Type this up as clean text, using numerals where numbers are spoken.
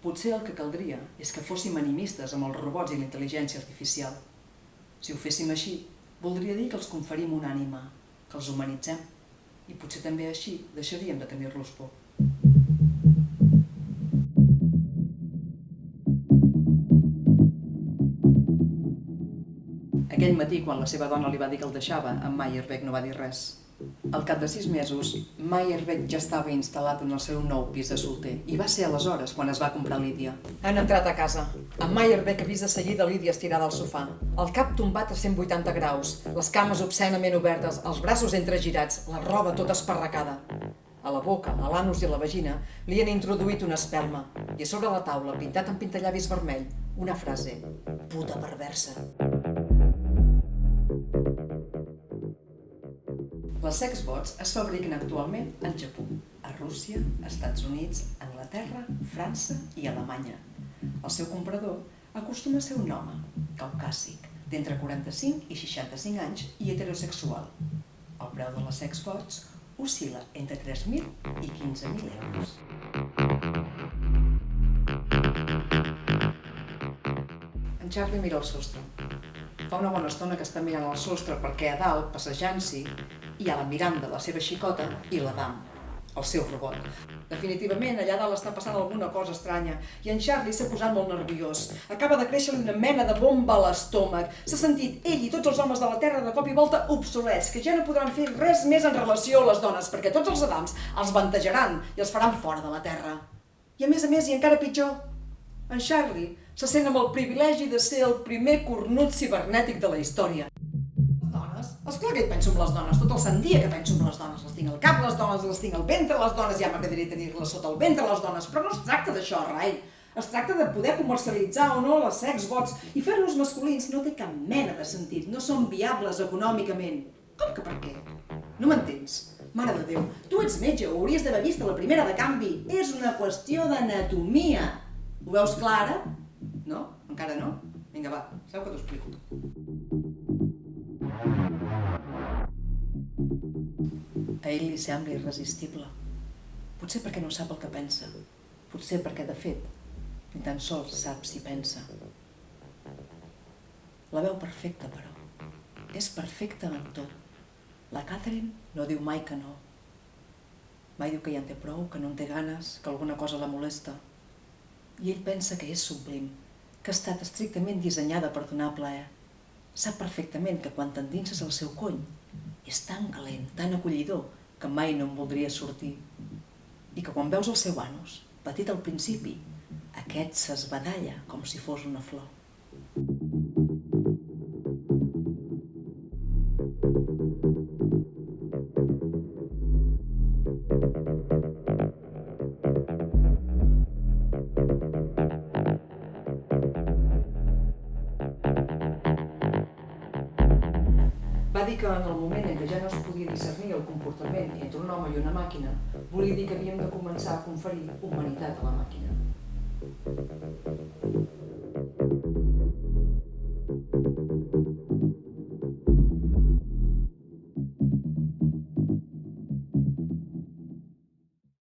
Potser el que caldria és que fóssim animistes amb els robots i la intel·ligència artificial. Si ho féssim així, voldria dir que els conferim una ànima, que els humanitzem, i potser també així deixaríem de tenir-los por. Aquell matí, quan la seva dona li va dir que el deixava, en Meyerbeck no va dir res. Al cap de 6 mesos, Meyerbeck ja estava instal·lat en el seu nou pis de solter i va ser aleshores quan es va comprar Lídia. Han entrat a casa. En Meyerbeck ha vist de seguida Lídia estirada al sofà, el cap tombat a 180 graus, les cames obscenament obertes, els braços entregirats, la roba tota esparracada. A la boca, a l'anus i a la vagina li han introduït una espelma i a sobre la taula, pintat amb pintallavis vermell, una frase: puta perversa. Les sexbots es fabriquen actualment al Japó, a Rússia, Estats Units, Anglaterra, França i Alemanya. El seu comprador acostuma a ser un home, caucàsic, d'entre 45 i 65 anys i heterosexual. El preu de les sexbots oscil·la entre 3.000 i 15.000 euros. En Charlie mira el sostre. Fa una bona estona que està mirant el sostre perquè a dalt, passejant-s'hi, hi ha la Miranda, la seva xicota, i l'Adam, el seu robot. Definitivament, allà dalt està passant alguna cosa estranya i en Charlie s'ha posat molt nerviós. Acaba de créixer una mena de bomba a l'estómac. S'ha sentit ell i tots els homes de la Terra de cop i volta obsolets, que ja no podran fer res més en relació a les dones, perquè tots els Adams els bantejaran i els faran fora de la Terra. I a més, i encara pitjor, en Charlie se sent amb el privilegi de ser el primer cornut cibernètic de la història. Les dones? Esclar que hi penso amb les dones, tot el sant dia que penso amb les dones. Les tinc al cap, les dones, les tinc al ventre, les dones, ja m'agradaria tenir-les sota el ventre, les dones, però no es tracta d'això, rai. Es tracta de poder comercialitzar o no les sexbots i fer-los masculins no té cap mena de sentit, no són viables econòmicament. Com que per què? No m'entens? Mare de Déu, tu ets metge, ho hauries d'haver vist a la primera de canvi. És una qüestió d'anatomia. Ho veus clar ara? No? Encara no? Vinga, va, seu que t'ho explico. A ell li sembla irresistible. Potser perquè no sap el que pensa. Potser perquè, de fet, ni tan sols sap si pensa. La veu perfecta, però. És perfecta en tot. La Catherine no diu mai que no. Mai diu que ja en té prou, que no en té ganes, que alguna cosa la molesta. I ell pensa que és sublim, que ha estat estrictament dissenyada per donar plaer. Sap perfectament que quan t'endinses al seu cony és tan calent, tan acollidor, que mai no en voldria sortir. I que quan veus el seu anus, petit al principi, aquest s'esbadalla com si fos una flor. Va dir que en el moment en què ja no es podia discernir el comportament entre un home i una màquina, volia dir que havíem de començar a conferir humanitat a la màquina.